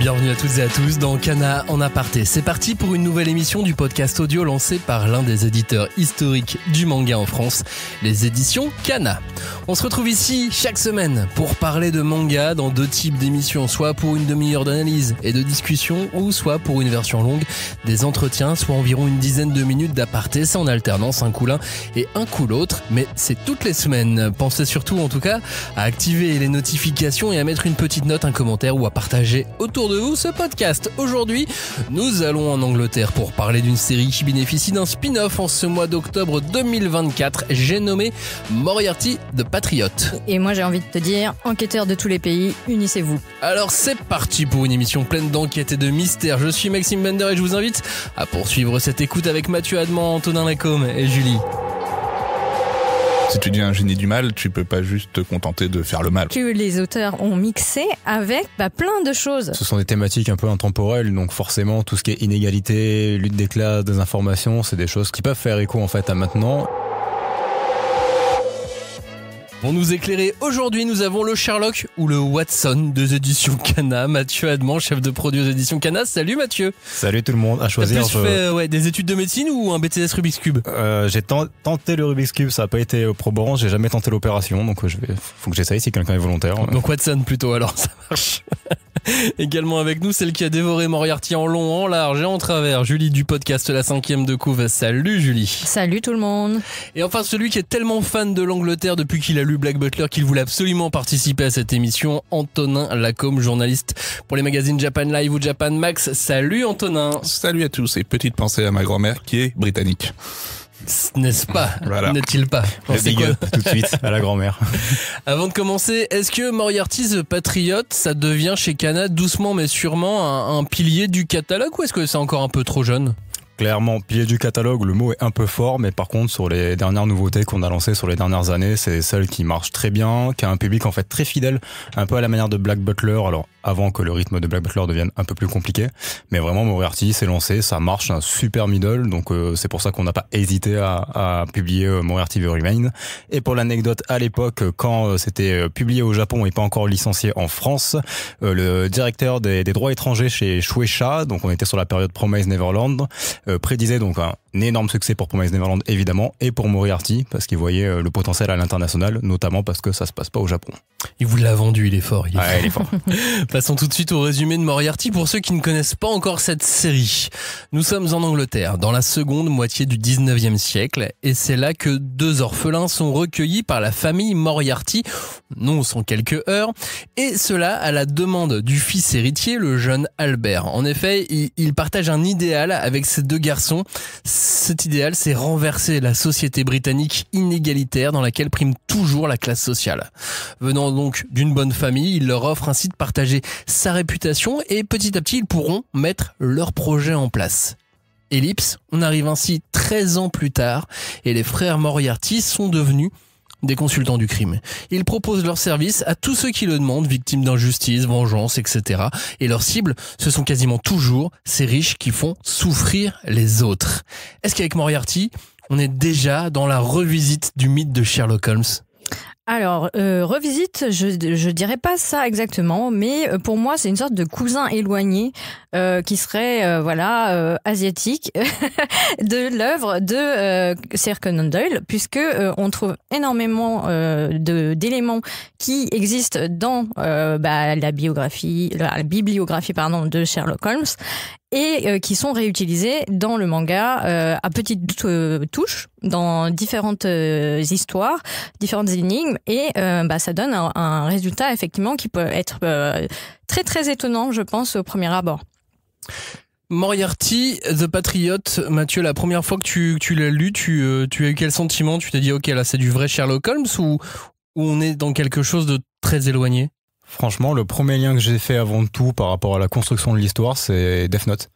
Bienvenue à toutes et à tous dans Kana en aparté. C'est parti pour une nouvelle émission du podcast audio lancé par l'un des éditeurs historiques du manga en France, les éditions Kana. On se retrouve ici chaque semaine pour parler de manga dans deux types d'émissions, soit pour une demi-heure d'analyse et de discussion, ou soit pour une version longue, des entretiens, soit environ une dizaine de minutes d'aparté, c'est en alternance, un coup l'un et un coup l'autre, mais c'est toutes les semaines. Pensez surtout en tout cas à activer les notifications et à mettre une petite note, un commentaire ou à partager autour de vous ce podcast. Aujourd'hui, nous allons en Angleterre pour parler d'une série qui bénéficie d'un spin-off en ce mois d'octobre 2024. J'ai nommé Moriarty the Patriot. Et moi j'ai envie de te dire, enquêteurs de tous les pays, unissez-vous. Alors c'est parti pour une émission pleine d'enquêtes et de mystères. Je suis Maxime Bender et je vous invite à poursuivre cette écoute avec Mathieu Adman, Antonin Lacombe et Julie. Si tu dis un génie du mal, tu peux pas juste te contenter de faire le mal. Que les auteurs ont mixé avec plein de choses. Ce sont des thématiques un peu intemporelles, donc forcément tout ce qui est inégalité, lutte des classes, désinformation, c'est des choses qui peuvent faire écho en fait à maintenant. Pour nous éclairer aujourd'hui, nous avons le Sherlock ou le Watson des éditions Kana, Mathieu Adman, chef de produit aux éditions Kana. Salut Mathieu. Salut tout le monde, à choisir. T'as plus fait des études de médecine ou un BTS Rubik's Cube? J'ai tenté le Rubik's Cube, ça n'a pas été probant, j'ai jamais tenté l'opération, donc faut que j'essaye si quelqu'un est volontaire. Donc Watson plutôt, alors ça marche. Également avec nous, celle qui a dévoré Moriarty en long, en large et en travers, Julie du podcast La 5e de Couve. Salut Julie. Salut tout le monde. Et enfin celui qui est tellement fan de l'Angleterre depuis qu'il a lu Black Butler qu'il voulait absolument participer à cette émission, Antonin Lacombe, journaliste pour les magazines Japan Live ou Japan Max. Salut Antonin. Salut à tous et petite pensée à ma grand-mère qui est britannique. N'est-ce pas? Voilà. N'est-il pas? C'est quoi tout de suite à la grand-mère. Avant de commencer, est-ce que Moriarty the Patriot, ça devient chez Kana doucement mais sûrement un pilier du catalogue ou est-ce que c'est encore un peu trop jeune? Clairement, pilier du catalogue, le mot est un peu fort, mais par contre, sur les dernières nouveautés qu'on a lancées sur les dernières années, c'est celle qui marche très bien, qui a un public en fait très fidèle, un peu à la manière de Black Butler, alors avant que le rythme de Black Butler devienne un peu plus compliqué. Mais vraiment, Moriarty s'est lancé, ça marche, un super middle, donc c'est pour ça qu'on n'a pas hésité à publier Moriarty the Remain. Et pour l'anecdote, à l'époque, quand c'était publié au Japon et pas encore licencié en France, le directeur des droits étrangers chez Shueisha, donc on était sur la période Promise Neverland, prédisait donc un énorme succès pour Promise Neverland évidemment et pour Moriarty parce qu'il voyait le potentiel à l'international, notamment parce que ça se passe pas au Japon. Il vous l'a vendu, il est fort. Il est fort. Passons tout de suite au résumé de Moriarty pour ceux qui ne connaissent pas encore cette série. Nous sommes en Angleterre, dans la seconde moitié du 19e siècle, et c'est là que deux orphelins sont recueillis par la famille Moriarty, non sans quelques heurts, et cela à la demande du fils héritier, le jeune Albert. En effet, il partage un idéal avec ces deux garçons. Cet idéal, c'est renverser la société britannique inégalitaire dans laquelle prime toujours la classe sociale. Venant donc d'une bonne famille, il leur offre ainsi de partager sa réputation et petit à petit, ils pourront mettre leur projet en place. Ellipse, on arrive ainsi 13 ans plus tard et les frères Moriarty sont devenus des consultants du crime. Ils proposent leurs services à tous ceux qui le demandent, victimes d'injustice, vengeance, etc. Et leur cible, ce sont quasiment toujours ces riches qui font souffrir les autres. Est-ce qu'avec Moriarty, on est déjà dans la revisite du mythe de Sherlock Holmes ? Alors, revisite, je dirais pas ça exactement, mais pour moi, c'est une sorte de cousin éloigné qui serait, asiatique de l'œuvre de Sir Conan Doyle, puisque on trouve énormément d'éléments qui existent dans la bibliographie de Sherlock Holmes. Et qui sont réutilisés dans le manga à petites touches, dans différentes histoires, différentes énigmes, et ça donne un résultat effectivement qui peut être très très étonnant, je pense, au premier abord. Moriarty the Patriot, Mathieu, la première fois que tu l'as lu, tu as eu quel sentiment? Tu t'es dit ok, là c'est du vrai Sherlock Holmes ou on est dans quelque chose de très éloigné? Franchement, le premier lien que j'ai fait avant tout par rapport à la construction de l'histoire, c'est Death Note.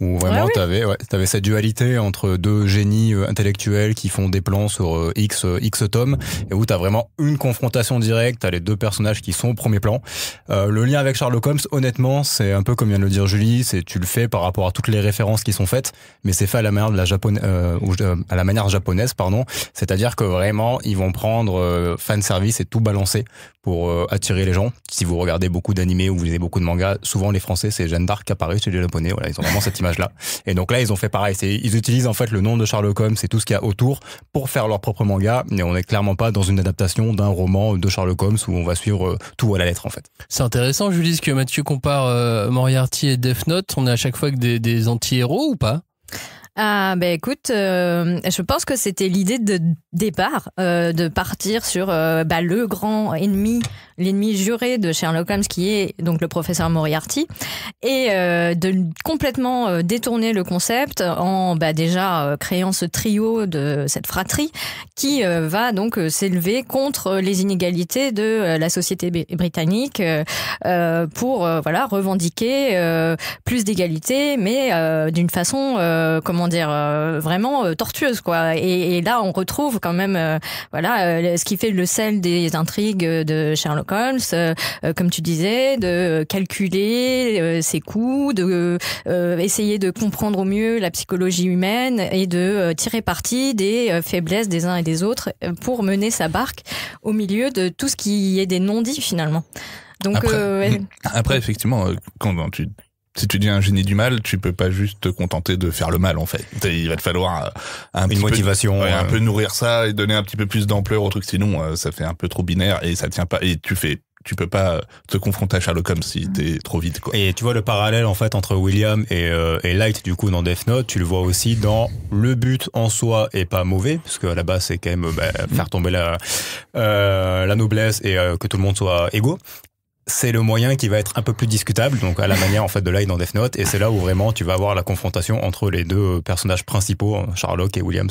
Où vraiment t'avais cette dualité entre deux génies intellectuels qui font des plans sur X tomes, et où t'as vraiment une confrontation directe, t'as les deux personnages qui sont au premier plan. Le lien avec Sherlock Holmes, honnêtement, c'est un peu comme vient de le dire Julie, tu le fais par rapport à toutes les références qui sont faites, mais c'est fait à la manière à la manière japonaise, pardon. C'est-à-dire que vraiment, ils vont prendre fan service et tout balancer pour attirer les gens. Si vous regardez beaucoup d'animés ou vous lisez beaucoup de mangas, souvent les Français, c'est Jeanne d'Arc apparue chez les Japonais. Voilà, ils ont vraiment cette image-là. Et donc là, ils ont fait pareil. Ils utilisent en fait le nom de Sherlock Holmes et tout ce qu'il y a autour pour faire leur propre manga. Mais on n'est clairement pas dans une adaptation d'un roman de Sherlock Holmes où on va suivre tout à la lettre en fait. C'est intéressant, Julie, ce que Mathieu compare Moriarty et Death Note. On est à chaque fois que des anti-héros ou pas? Ah ben écoute, je pense que c'était l'idée de départ, de partir sur le grand ennemi, l'ennemi juré de Sherlock Holmes qui est donc le professeur Moriarty, et de complètement détourner le concept en déjà créant ce trio de cette fratrie qui va donc s'élever contre les inégalités de la société britannique pour revendiquer plus d'égalité, mais d'une façon vraiment tortueuse quoi. Et là on retrouve quand même ce qui fait le sel des intrigues de Sherlock Holmes, comme tu disais, de calculer ses coûts, de essayer de comprendre au mieux la psychologie humaine et de tirer parti des faiblesses des uns et des autres pour mener sa barque au milieu de tout ce qui est des non-dits finalement. Donc après effectivement, si tu dis un génie du mal, tu peux pas juste te contenter de faire le mal en fait. Il va te falloir une motivation, un peu nourrir ça et donner un petit peu plus d'ampleur au truc. Sinon, ça fait un peu trop binaire et ça tient pas. Et tu peux pas te confronter à Sherlock Holmes si t'es trop vite quoi. Et tu vois le parallèle en fait entre William et Light du coup dans Death Note, tu le vois aussi dans le but en soi est pas mauvais parce que à la base c'est quand même faire tomber la noblesse et que tout le monde soit égaux. C'est le moyen qui va être un peu plus discutable, donc à la manière en fait de Light dans Death Note, et c'est là où vraiment tu vas avoir la confrontation entre les deux personnages principaux, Sherlock et William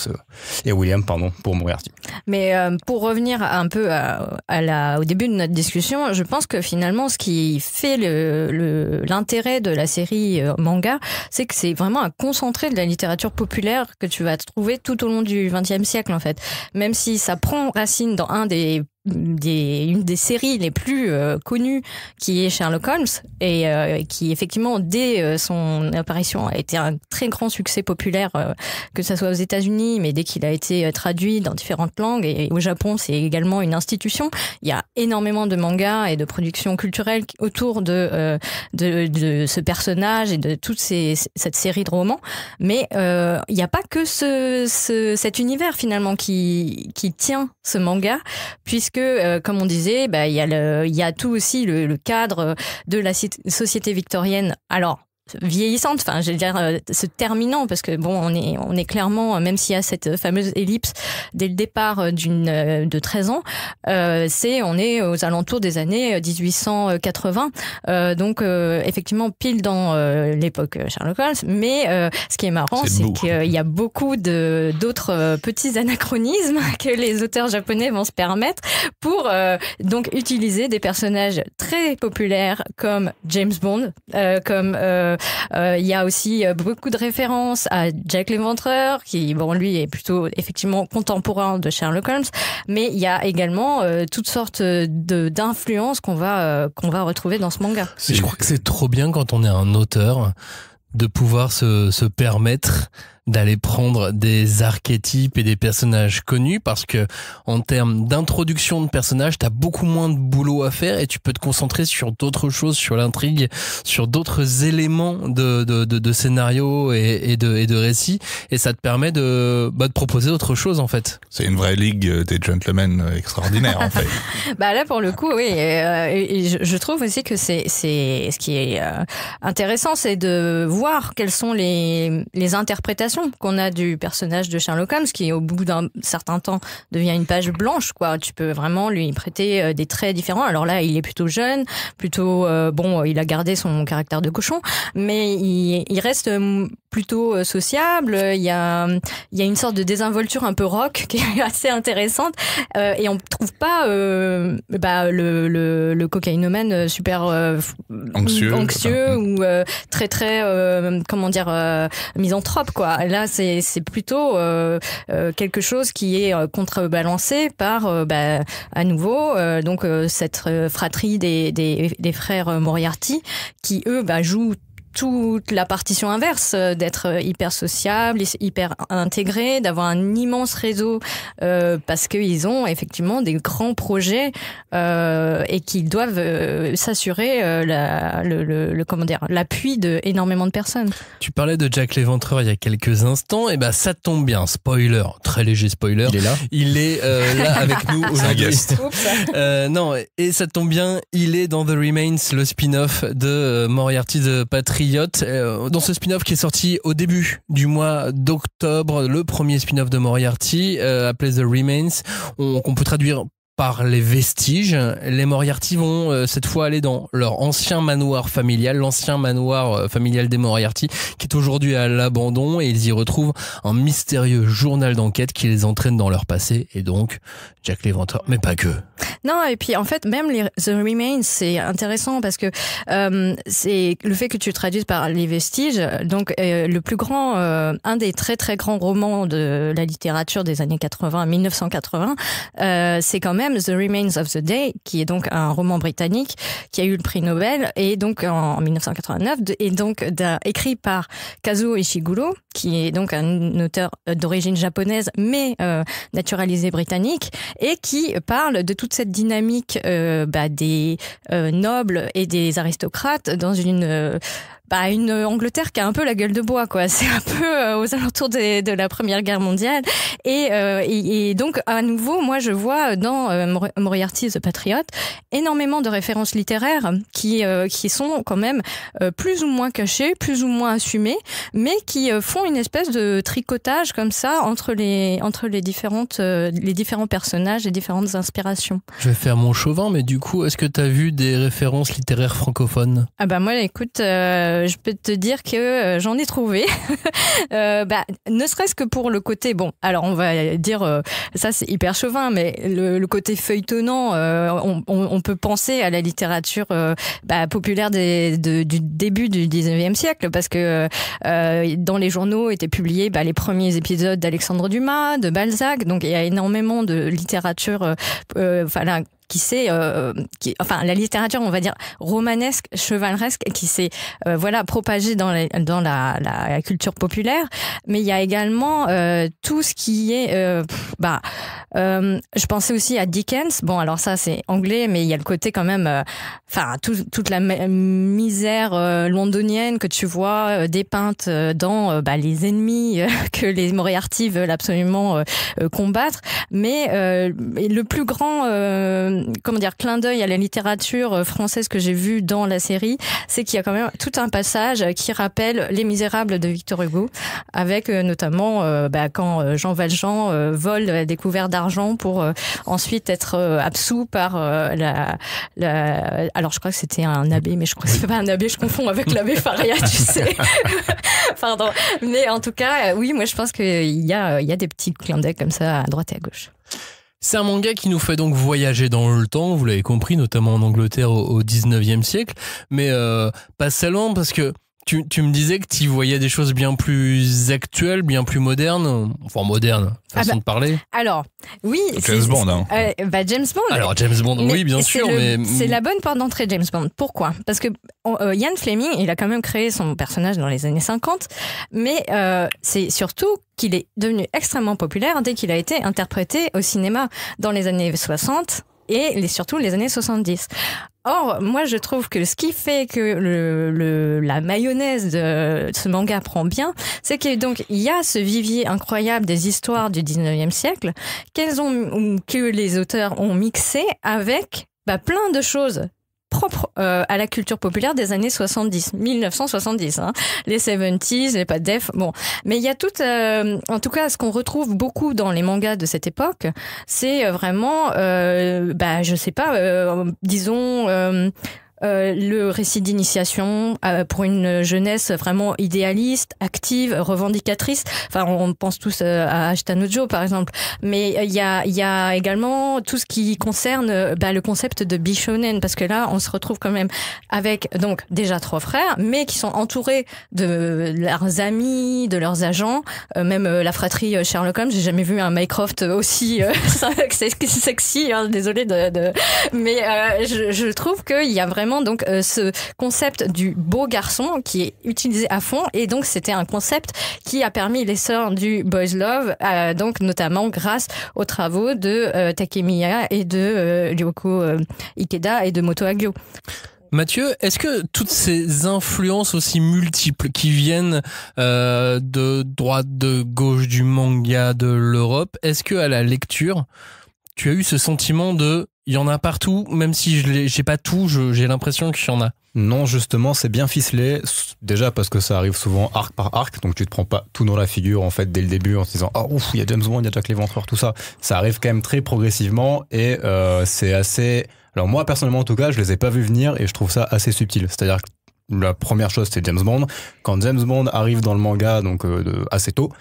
pour Moriarty. Mais pour revenir un peu au début de notre discussion, je pense que finalement ce qui fait l'intérêt de la série manga, c'est que c'est vraiment un concentré de la littérature populaire que tu vas trouver tout au long du XXe siècle en fait. Même si ça prend racine dans une des séries les plus connues qui est Sherlock Holmes et qui effectivement dès son apparition a été un très grand succès populaire que ça soit aux États-Unis mais dès qu'il a été traduit dans différentes langues et au Japon c'est également une institution. Il y a énormément de mangas et de productions culturelles autour de ce personnage et de toute cette série de romans, mais il n'y a pas que cet univers finalement qui tient ce manga, puisque comme on disait, il y a tout aussi le cadre de la société victorienne. Alors vieillissante, enfin je veux dire se terminant, parce que bon on est clairement, même s'il y a cette fameuse ellipse dès le départ de 13 ans, on est aux alentours des années 1880, donc effectivement pile dans l'époque Sherlock Holmes, mais ce qui est marrant c'est qu'il y a beaucoup d'autres petits anachronismes que les auteurs japonais vont se permettre pour donc utiliser des personnages très populaires comme James Bond, comme il y a aussi beaucoup de références à Jack l'Éventreur, qui, bon, lui est plutôt effectivement contemporain de Sherlock Holmes, mais il y a également toutes sortes d'influences qu'on va retrouver dans ce manga. Je crois que c'est trop bien quand on est un auteur de pouvoir se permettre d'aller prendre des archétypes et des personnages connus, parce que en termes d'introduction de personnages, t'as beaucoup moins de boulot à faire et tu peux te concentrer sur d'autres choses, sur l'intrigue, sur d'autres éléments de scénario et de récit, et ça te permet de proposer autre chose en fait. C'est une vraie ligue des gentlemen extraordinaires en fait. Là pour le coup oui, et je trouve aussi que c'est ce qui est intéressant, c'est de voir quelles sont les interprétations interprétation qu'on a du personnage de Sherlock Holmes, qui au bout d'un certain temps devient une page blanche, quoi. Tu peux vraiment lui prêter des traits différents. Alors là, il est plutôt jeune, plutôt il a gardé son caractère de cochon, mais il reste plutôt sociable. Il y a une sorte de désinvolture un peu rock qui est assez intéressante, et on trouve pas le cocaïnomane super anxieux ou très misanthrope, quoi. Là, c'est plutôt quelque chose qui est contrebalancé par à nouveau cette fratrie des frères Moriarty qui eux jouent toute la partition inverse, d'être hyper sociable, hyper intégré, d'avoir un immense réseau, parce qu'ils ont effectivement des grands projets et qu'ils doivent s'assurer l'appui de énormément de personnes. Tu parlais de Jack l'Éventreur il y a quelques instants, et ça tombe bien, spoiler, très léger spoiler. Il est là. Il est là avec nous aujourd'hui. Non, et ça tombe bien, il est dans The Remains, le spin-off de Moriarty the Patriot. Dans ce spin-off qui est sorti au début du mois d'octobre, le premier spin-off de Moriarty, appelé The Remains, qu'on peut traduire par les vestiges. Les Moriarty vont cette fois aller dans leur ancien manoir familial, l'ancien manoir familial des Moriarty, qui est aujourd'hui à l'abandon, et ils y retrouvent un mystérieux journal d'enquête qui les entraîne dans leur passé, et donc Jack l'Éventreur, mais pas que. Non, et puis en fait, même The Remains, c'est intéressant parce que c'est le fait que tu traduises par les vestiges. Donc, le plus grand, un des très très grands romans de la littérature des années 80, 1980, c'est quand même The Remains of the Day, qui est donc un roman britannique qui a eu le prix Nobel, et donc en 1989, et donc écrit par Kazuo Ishiguro, qui est donc un auteur d'origine japonaise mais naturalisé britannique, et qui parle de toute cette dynamique des nobles et des aristocrates dans une Angleterre qui a un peu la gueule de bois, quoi. C'est un peu aux alentours de la Première Guerre mondiale, et donc à nouveau, moi je vois dans Moriarty the Patriot énormément de références littéraires qui sont quand même plus ou moins cachées, plus ou moins assumées, mais qui font une espèce de tricotage comme ça entre les différents personnages et différentes inspirations. Je vais faire mon chauvin, mais du coup, est-ce que tu as vu des références littéraires francophones ? Moi, écoute, je peux te dire que j'en ai trouvé. Ne serait-ce que pour le côté, alors on va dire, ça c'est hyper chauvin, mais le côté feuilletonnant, on peut penser à la littérature populaire du début du 19e siècle, parce que dans les journaux étaient publiés les premiers épisodes d'Alexandre Dumas, de Balzac, donc il y a énormément de littérature la littérature, on va dire, romanesque, chevaleresque, qui s'est propagée dans la culture populaire. Mais il y a également tout ce qui est je pensais aussi à Dickens. Bon, alors ça c'est anglais, mais il y a le côté quand même toute la misère londonienne que tu vois dépeinte dans les ennemis que les Moriarty veulent absolument combattre. Mais le plus grand clin d'œil à la littérature française que j'ai vu dans la série, c'est qu'il y a quand même tout un passage qui rappelle Les Misérables de Victor Hugo, avec notamment quand Jean Valjean vole des couverts d'argent pour ensuite être absous par alors je crois que c'était un abbé, mais je crois que c'est pas un abbé, je confonds avec l'abbé Faria, tu sais. Pardon. Mais en tout cas, oui, moi je pense qu'il y a des petits clins d'œil comme ça à droite et à gauche. C'est un manga qui nous fait donc voyager dans le temps, vous l'avez compris, notamment en Angleterre au 19e siècle, mais pas seulement, parce que tu me disais que tu voyais des choses bien plus actuelles, bien plus modernes, façon de parler. Alors, oui. James Bond, hein. James Bond. Alors, James Bond, oui, bien sûr, mais... C'est la bonne porte d'entrée, James Bond. Pourquoi ? Parce que Ian Fleming, il a quand même créé son personnage dans les années 50, mais c'est surtout qu'il est devenu extrêmement populaire dès qu'il a été interprété au cinéma dans les années 60 et surtout les années 70. Or, moi, je trouve que ce qui fait que la mayonnaise de ce manga prend bien, c'est qu'il y a ce vivier incroyable des histoires du 19e siècle que les auteurs ont mixé avec plein de choses propre à la culture populaire des années 1970, hein. Les 70s, les pas def, bon. Mais il y a tout, en tout cas, ce qu'on retrouve beaucoup dans les mangas de cette époque, c'est vraiment, je sais pas, disons... le récit d'initiation pour une jeunesse vraiment idéaliste, active, revendicatrice. Enfin, on pense tous à Ashita Nojo, par exemple. Mais il y a également tout ce qui concerne le concept de Bishonen, parce que là, on se retrouve quand même avec donc déjà 3 frères, mais qui sont entourés de leurs amis, de leurs agents, même la fratrie Sherlock Holmes. J'ai jamais vu un Mycroft aussi sexy. Hein, désolé mais je trouve qu'il y a vraiment donc ce concept du beau garçon qui est utilisé à fond, et donc c'était un concept qui a permis l'essor du boys love, donc notamment grâce aux travaux de Takemiya et de Ryoko Ikeda et de Moto Hagio. Mathieu, est-ce que toutes ces influences aussi multiples qui viennent de droite, de gauche, du manga, de l'Europe, est-ce que à la lecture, tu as eu ce sentiment de il y en a partout, même si j'ai pas tout, j'ai l'impression qu'il y en a? Non, justement, c'est bien ficelé. Déjà parce que ça arrive souvent arc par arc, donc tu te prends pas tout dans la figure en fait dès le début en te disant ah ouf, il y a James Bond, il y a Jack l'Éventreur, tout ça. Ça arrive quand même très progressivement et c'est assez. Alors moi personnellement en tout cas, je les ai pas vus venir et je trouve ça assez subtil. C'est-à-dire que la première chose c'est James Bond. Quand James Bond arrive dans le manga, donc assez tôt,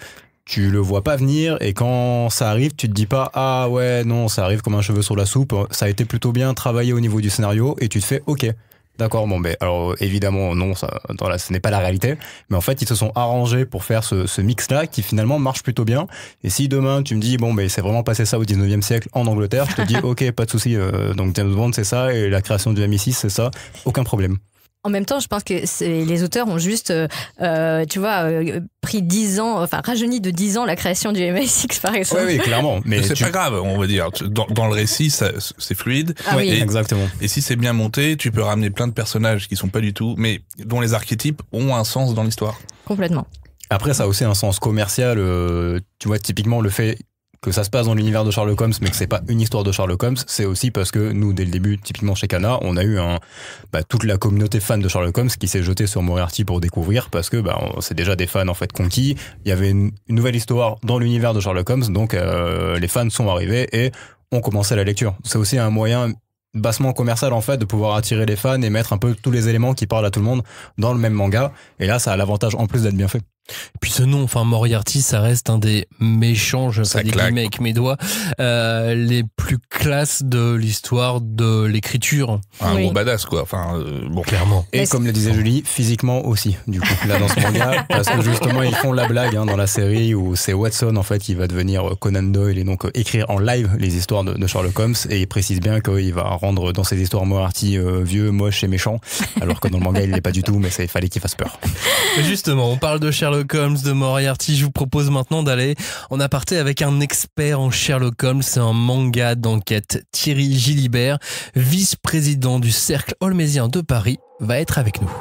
tu le vois pas venir, et quand ça arrive, tu te dis pas ah ouais non, ça arrive comme un cheveu sur la soupe. Ça a été plutôt bien travaillé au niveau du scénario et tu te fais ok. D'accord, bon, ben, alors, évidemment, non, ce n'est pas la réalité. Mais en fait, ils se sont arrangés pour faire ce mix-là qui finalement marche plutôt bien. Et si demain, tu me dis, bon, ben, c'est vraiment passé ça au 19e siècle en Angleterre, je te dis, ok, pas de souci. Donc, James Bond, c'est ça, et la création du MI6, c'est ça. Aucun problème. En même temps, je pense que les auteurs ont juste, pris 10 ans, enfin, rajeuni de 10 ans la création du MI6, par exemple. Oui, clairement. Mais c'est pas grave, on va dire. Dans le récit, c'est fluide. Ah oui, exactement. Et si c'est bien monté, tu peux ramener plein de personnages qui sont pas du tout, mais dont les archétypes ont un sens dans l'histoire. Complètement. Après, ça a aussi un sens commercial. Tu vois, typiquement, le fait que ça se passe dans l'univers de Sherlock Holmes, mais que c'est pas une histoire de Sherlock Holmes, c'est aussi parce que nous, dès le début, typiquement chez Kana, on a eu toute la communauté fan de Sherlock Holmes qui s'est jetée sur Moriarty pour découvrir, parce que c'est déjà des fans en fait conquis. Il y avait une nouvelle histoire dans l'univers de Sherlock Holmes, donc les fans sont arrivés et ont commencé la lecture. C'est aussi un moyen bassement commercial en fait de pouvoir attirer les fans et mettre un peu tous les éléments qui parlent à tout le monde dans le même manga, et là ça a l'avantage en plus d'être bien fait. Et puis ce nom, enfin Moriarty, ça reste un des méchants, je fais des guillemets avec mes doigts, les plus classes de l'histoire de l'écriture. Un gros badass quoi, enfin bon clairement. Et comme le disait Julie, physiquement aussi, du coup, là dans ce manga, parce que justement ils font la blague dans la série où c'est Watson en fait qui va devenir Conan Doyle et donc écrire en live les histoires de Sherlock Holmes, et il précise bien qu'il va rendre dans ses histoires Moriarty vieux, moche et méchant, alors que dans le manga il l'est pas du tout, mais il fallait qu'il fasse peur. Justement, on parle de Sherlock Holmes, de Moriarty. Je vous propose maintenant d'aller en aparté avec un expert en Sherlock Holmes. C'est un manga d'enquête. Thierry Gilibert, vice-président du Cercle Holmésien de Paris, va être avec nous.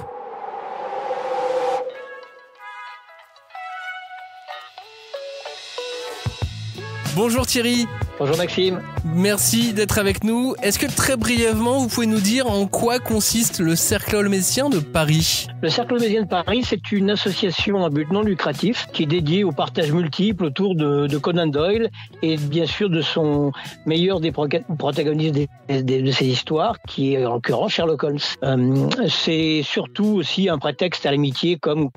Bonjour Thierry. Bonjour Maxime. Merci d'être avec nous. Est-ce que très brièvement, vous pouvez nous dire en quoi consiste le Cercle Holmésien de Paris ? Le Cercle Holmésien de Paris, c'est une association à but non lucratif qui est dédiée au partage multiple autour de Conan Doyle et bien sûr de son meilleur des protagonistes de ses histoires, qui est en l'occurrence Sherlock Holmes. C'est surtout aussi un prétexte à l'amitié, comme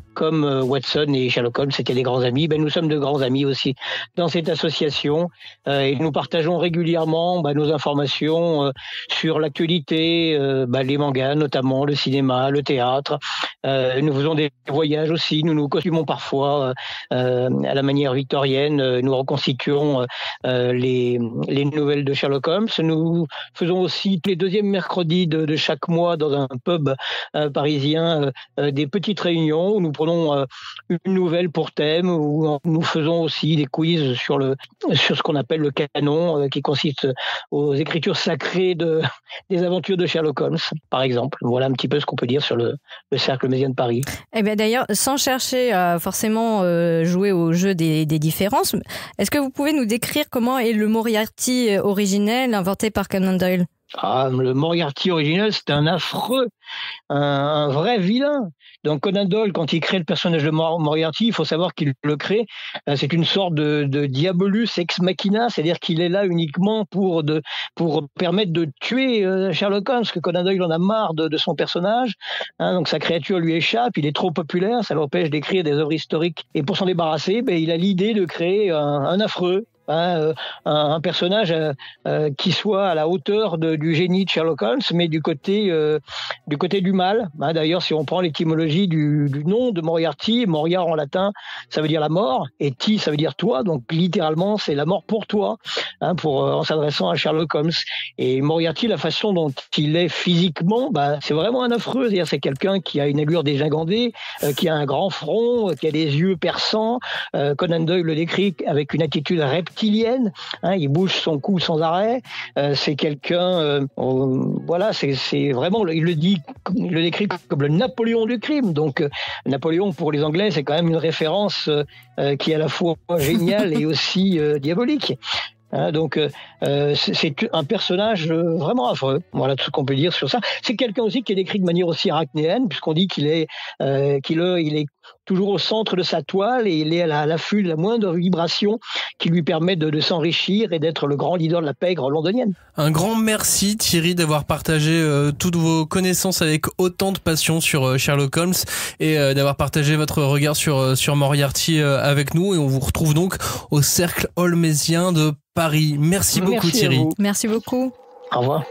Watson et Sherlock Holmes étaient des grands amis. Nous sommes de grands amis aussi dans cette association, et nous partageons régulièrement nos informations sur l'actualité, les mangas notamment, le cinéma, le théâtre. Nous faisons des voyages aussi, nous nous costumons parfois à la manière victorienne, nous reconstituons les nouvelles de Sherlock Holmes. Nous faisons aussi tous les deuxièmes mercredis de chaque mois dans un pub parisien des petites réunions où nous prenons une nouvelle pour thème, où nous faisons aussi des quiz sur ce qu'on appelle le canon, qui consiste aux écritures sacrées des aventures de Sherlock Holmes, par exemple. Voilà un petit peu ce qu'on peut dire sur le Cercle Holmésien de Paris. Eh bien d'ailleurs, sans chercher à forcément jouer au jeu des différences, est-ce que vous pouvez nous décrire comment est le Moriarty originel inventé par Conan Doyle ? Le Moriarty original, c'était un affreux, un vrai vilain. Donc Conan Doyle, quand il crée le personnage de Moriarty, il faut savoir qu'il le crée. C'est une sorte de diabolus ex machina, c'est-à-dire qu'il est là uniquement pour permettre de tuer Sherlock Holmes, parce que Conan Doyle en a marre de son personnage. Donc sa créature lui échappe, il est trop populaire, ça l'empêche d'écrire des œuvres historiques. Et pour s'en débarrasser, il a l'idée de créer un affreux. Un personnage qui soit à la hauteur du génie de Sherlock Holmes, mais du côté du mal. D'ailleurs, si on prend l'étymologie du nom de Moriarty, Moria en latin, ça veut dire la mort, et T, ça veut dire toi. Donc littéralement, c'est la mort pour toi, en s'adressant à Sherlock Holmes. Et Moriarty, la façon dont il est physiquement, c'est vraiment un affreux. C'est-à-dire, c'est quelqu'un qui a une allure dégingandée, qui a un grand front, qui a des yeux perçants. Conan Doyle le décrit avec une attitude reptilienne. Il bouge son cou sans arrêt. C'est quelqu'un, c'est vraiment, il le décrit comme le Napoléon du crime. Donc Napoléon pour les Anglais, c'est quand même une référence qui est à la fois géniale et aussi diabolique. Donc c'est un personnage vraiment affreux. Voilà tout ce qu'on peut dire sur ça. C'est quelqu'un aussi qui est décrit de manière aussi arachnéenne, puisqu'on dit qu'il est toujours au centre de sa toile et il est à l'affût de la moindre vibration qui lui permet de s'enrichir et d'être le grand leader de la pègre londonienne. Un grand merci Thierry d'avoir partagé toutes vos connaissances avec autant de passion sur Sherlock Holmes et d'avoir partagé votre regard sur Moriarty avec nous, et on vous retrouve donc au Cercle Holmésien de Paris. Merci beaucoup Thierry. Merci beaucoup. Au revoir.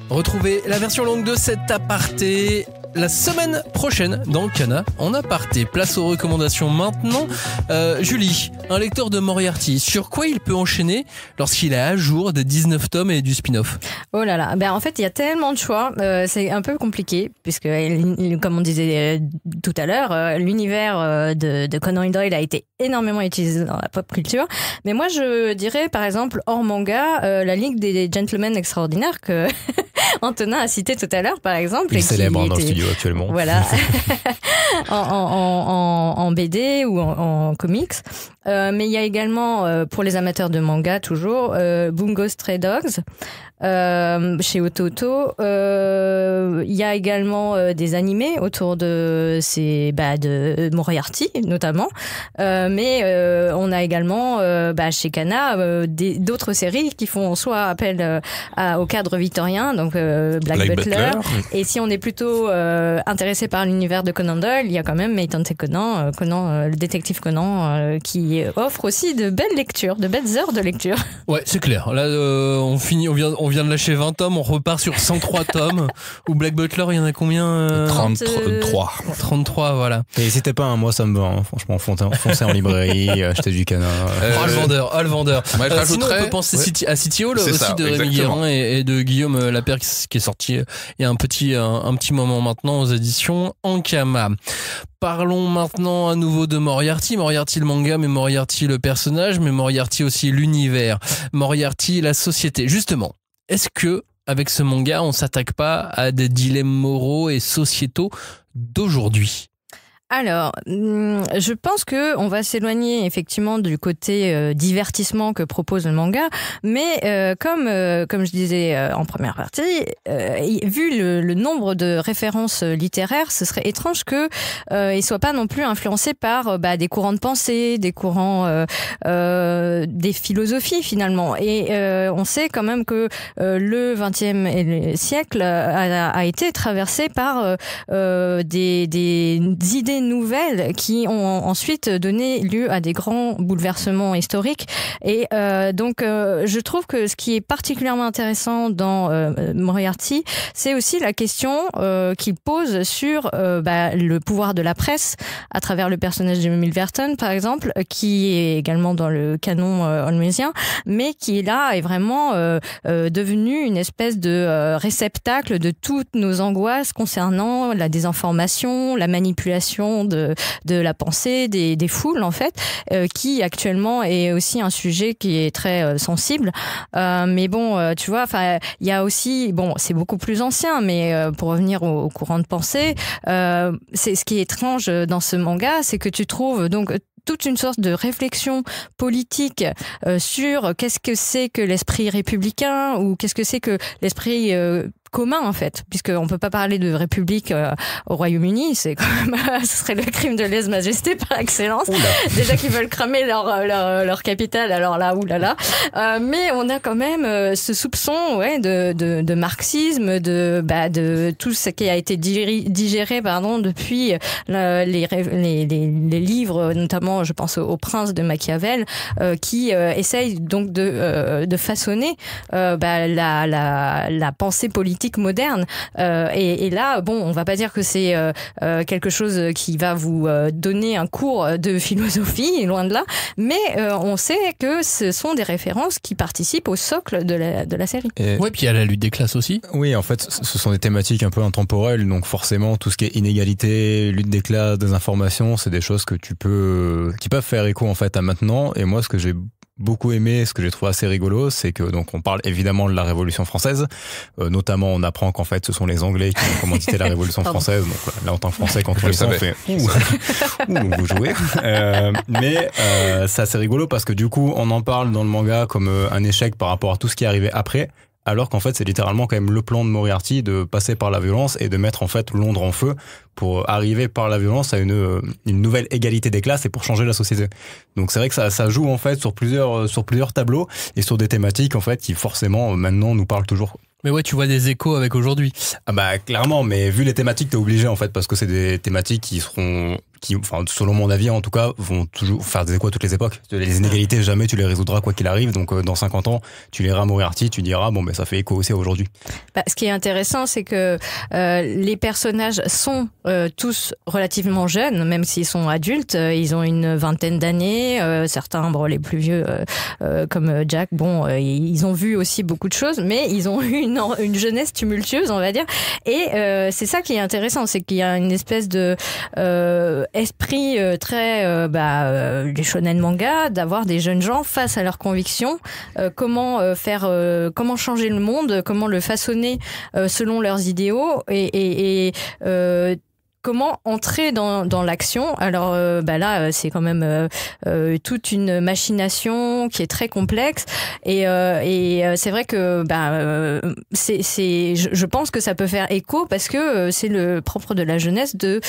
Retrouvez la version longue de cet aparté la semaine prochaine dans Cana en aparté. Place aux recommandations maintenant. Julie, un lecteur de Moriarty, sur quoi il peut enchaîner lorsqu'il est à jour des 19 tomes et du spin-off? Oh là là, en fait il y a tellement de choix, c'est un peu compliqué puisque comme on disait tout à l'heure, l'univers de Conan Doyle a été énormément utilisé dans la pop culture. Mais moi je dirais par exemple hors manga, la Ligue des Gentlemen Extraordinaires que Antonin a cité tout à l'heure par exemple. Il célèbre dans le studio actuellement. Voilà, en BD ou en comics. Mais il y a également, pour les amateurs de manga toujours, Bungo Stray Dogs, chez Ototo. Il y a également des animés autour de de Moriarty notamment. Mais on a également chez Kana d'autres séries qui font soit appel au cadre victorien, donc Black Butler. Et si on est plutôt intéressé par l'univers de Conan Doyle, il y a quand même Maitante Conan, le détective Conan, qui offre aussi de belles lectures, de belles heures de lecture. Ouais, c'est clair. Là, on vient de lâcher 20 tomes, on repart sur 103 tomes. Ou Black Butler, il y en a combien 33. 33, voilà. Et n'hésitez pas, moi ça me va, franchement, foncez en librairie, achetez du Cana. Le vendeur. Sinon, on peut penser à City Hall aussi, ça, de Rémi Guérin et de Guillaume Lapère, qui est sorti il y a un petit moment maintenant aux éditions Ankama. Parlons maintenant à nouveau de Moriarty. Moriarty le manga, mais Moriarty le personnage, mais Moriarty aussi l'univers. Moriarty la société. Justement, est-ce que avec ce manga, on s'attaque pas à des dilemmes moraux et sociétaux d'aujourd'hui? Alors, je pense que on va s'éloigner effectivement du côté divertissement que propose le manga, mais comme je disais en première partie, vu le nombre de références littéraires, ce serait étrange que il soit pas non plus influencé par des courants de pensée, des courants des philosophies finalement. Et on sait quand même que le XXe siècle a été traversé par des idées nouvelles qui ont ensuite donné lieu à des grands bouleversements historiques. Et donc, je trouve que ce qui est particulièrement intéressant dans Moriarty, c'est aussi la question qu'il pose sur le pouvoir de la presse à travers le personnage de Milverton, par exemple, qui est également dans le canon holmésien, mais qui là est vraiment devenu une espèce de réceptacle de toutes nos angoisses concernant la désinformation, la manipulation de la pensée des foules en fait, qui actuellement est aussi un sujet qui est très sensible. Mais bon, tu vois, enfin, il y a aussi, bon, c'est beaucoup plus ancien, mais pour revenir au courant de pensée, c'est ce qui est étrange dans ce manga, c'est que tu trouves donc toute une sorte de réflexion politique sur qu'est-ce que c'est que l'esprit républicain ou qu'est-ce que c'est que l'esprit commun en fait, puisqu'on peut pas parler de république au Royaume-Uni, c'est quand même, ce serait le crime de lèse-majesté par excellence. Déjà qu'ils veulent cramer leur capitale, alors là, oulala. Mais on a quand même ce soupçon, de marxisme, de tout ce qui a été digéré, depuis les livres, notamment, je pense au Prince de Machiavel, qui essaye donc de façonner la pensée politique moderne. Et là, on va pas dire que c'est quelque chose qui va vous donner un cours de philosophie, loin de là, mais on sait que ce sont des références qui participent au socle de la série. Ouais, puis il y a la lutte des classes aussi. Oui, en fait, ce sont des thématiques un peu intemporelles, donc forcément, tout ce qui est inégalité, lutte des classes, désinformation, c'est des choses qui peuvent faire écho en fait à maintenant. Et moi, ce que j'ai beaucoup aimé, ce que j'ai trouvé assez rigolo, c'est que donc on parle évidemment de la Révolution française, notamment on apprend qu'en fait ce sont les Anglais qui ont commandité la Révolution française. Donc là en tant que Français, quand on le sait, on fait vous jouez. Mais c'est assez rigolo parce que du coup on en parle dans le manga comme un échec par rapport à tout ce qui est arrivé après. Alors qu'en fait, c'est littéralement quand même le plan de Moriarty de passer par la violence et de mettre en fait Londres en feu pour arriver par la violence à une nouvelle égalité des classes et pour changer la société. Donc c'est vrai que ça joue en fait sur plusieurs tableaux et sur des thématiques en fait qui forcément maintenant nous parlent toujours. Mais ouais, tu vois des échos avec aujourd'hui. Ah bah clairement, mais vu les thématiques, t'es obligé en fait parce que c'est des thématiques qui selon mon avis en tout cas, vont toujours faire des échos à toutes les époques. Les inégalités, jamais tu les résoudras quoi qu'il arrive. Donc dans 50 ans, tu liras Moriarty, tu diras ça fait écho aussi à aujourd'hui. Ce qui est intéressant, c'est que les personnages sont tous relativement jeunes, même s'ils sont adultes. Ils ont une vingtaine d'années. Certains, les plus vieux, comme Jack, ils ont vu aussi beaucoup de choses, mais ils ont eu une jeunesse tumultueuse, on va dire. Et c'est ça qui est intéressant, c'est qu'il y a une espèce de esprit très les shonen manga, d'avoir des jeunes gens face à leurs convictions, comment changer le monde, comment le façonner selon leurs idéaux et comment entrer dans l'action. Alors là, c'est quand même toute une machination qui est très complexe et c'est vrai que je pense que ça peut faire écho parce que c'est le propre de la jeunesse de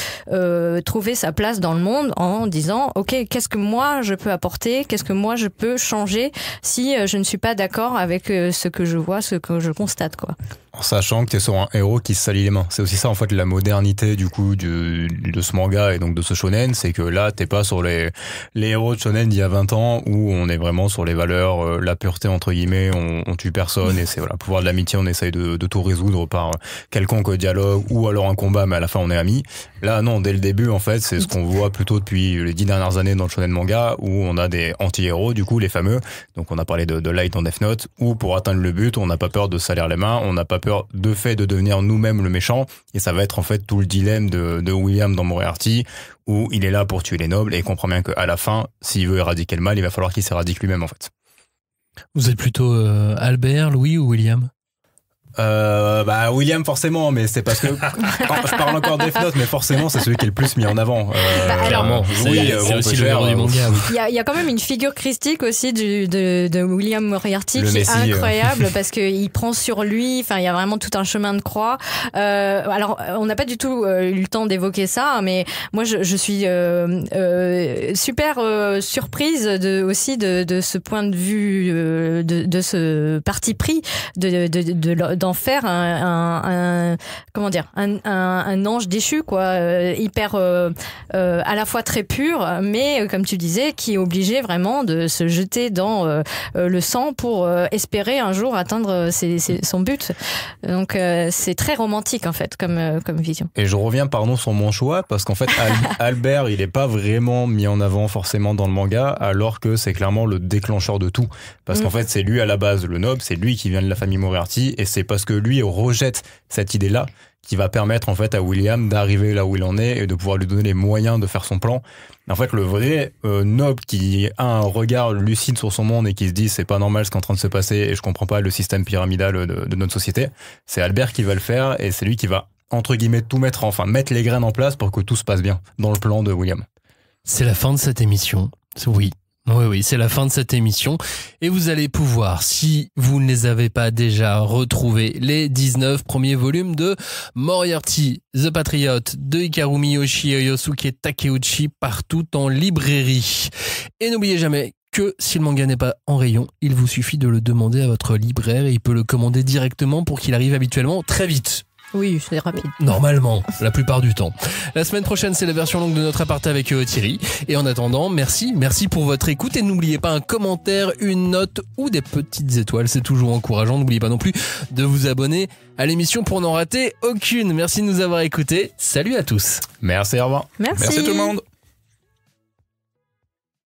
trouver sa place dans le monde en disant ok, qu'est-ce que moi je peux apporter, qu'est-ce que moi je peux changer si je ne suis pas d'accord avec ce que je vois, ce que je constate, quoi. En sachant que tu es sur un héros qui se salit les mains. C'est aussi ça en fait la modernité du coup de ce manga et donc de ce shonen, c'est que là t'es pas sur les héros de shonen d'il y a 20 ans où on est vraiment sur les valeurs, la pureté entre guillemets, on tue personne et c'est pouvoir de l'amitié, on essaye de tout résoudre par quelconque dialogue ou alors un combat mais à la fin on est amis. Là non, dès le début en fait c'est ce qu'on voit plutôt depuis les 10 dernières années dans le shonen manga où on a des anti-héros du coup les fameux, donc on a parlé de Light dans Death Note, où pour atteindre le but on n'a pas peur de salir les mains, on n'a pas peur de fait de devenir nous-mêmes le méchant et ça va être en fait tout le dilemme de William dans Moriarty où il est là pour tuer les nobles et il comprend bien qu'à la fin s'il veut éradiquer le mal il va falloir qu'il s'éradique lui-même en fait. Vous êtes plutôt Albert, Louis ou William? William forcément, mais c'est parce que je parle encore de Death Note, mais forcément c'est celui qui est le plus mis en avant. Clairement, c'est aussi le héros du manga. Il y a quand même une figure christique aussi de William Moriarty qui est incroyable parce que il prend sur lui. Enfin, il y a vraiment tout un chemin de croix. Alors, on n'a pas du tout eu le temps d'évoquer ça, mais moi je suis super surprise aussi de ce point de vue, de ce parti pris d'en faire un ange déchu, quoi, hyper à la fois très pur, mais comme tu disais, qui est obligé vraiment de se jeter dans le sang pour espérer un jour atteindre son but. Donc c'est très romantique en fait comme vision. Et je reviens sur mon choix parce qu'en fait Albert il est pas vraiment mis en avant forcément dans le manga alors que c'est clairement le déclencheur de tout parce qu'en fait c'est lui à la base le noble, c'est lui qui vient de la famille Moriarty et c'est parce que lui rejette cette idée-là qui va permettre en fait à William d'arriver là où il en est et de pouvoir lui donner les moyens de faire son plan. En fait, le vrai noble qui a un regard lucide sur son monde et qui se dit c'est pas normal ce qui est en train de se passer et je comprends pas le système pyramidal de notre société, c'est Albert qui va le faire et c'est lui qui va entre guillemets tout mettre les graines en place pour que tout se passe bien dans le plan de William. C'est la fin de cette émission. Oui, c'est la fin de cette émission. Et vous allez pouvoir, si vous ne les avez pas déjà, retrouver les 19 premiers volumes de Moriarty, The Patriot, de Hikaru Miyoshi et Yosuke Takeuchi partout en librairie. Et n'oubliez jamais que si le manga n'est pas en rayon, il vous suffit de le demander à votre libraire et il peut le commander directement pour qu'il arrive habituellement très vite. Oui, c'est rapide. Normalement, la plupart du temps. La semaine prochaine, c'est la version longue de notre aparté avec Thierry. Et en attendant, merci pour votre écoute. Et n'oubliez pas un commentaire, une note ou des petites étoiles. C'est toujours encourageant. N'oubliez pas non plus de vous abonner à l'émission pour n'en rater aucune. Merci de nous avoir écoutés. Salut à tous. Merci, au revoir. Merci. Merci tout le monde.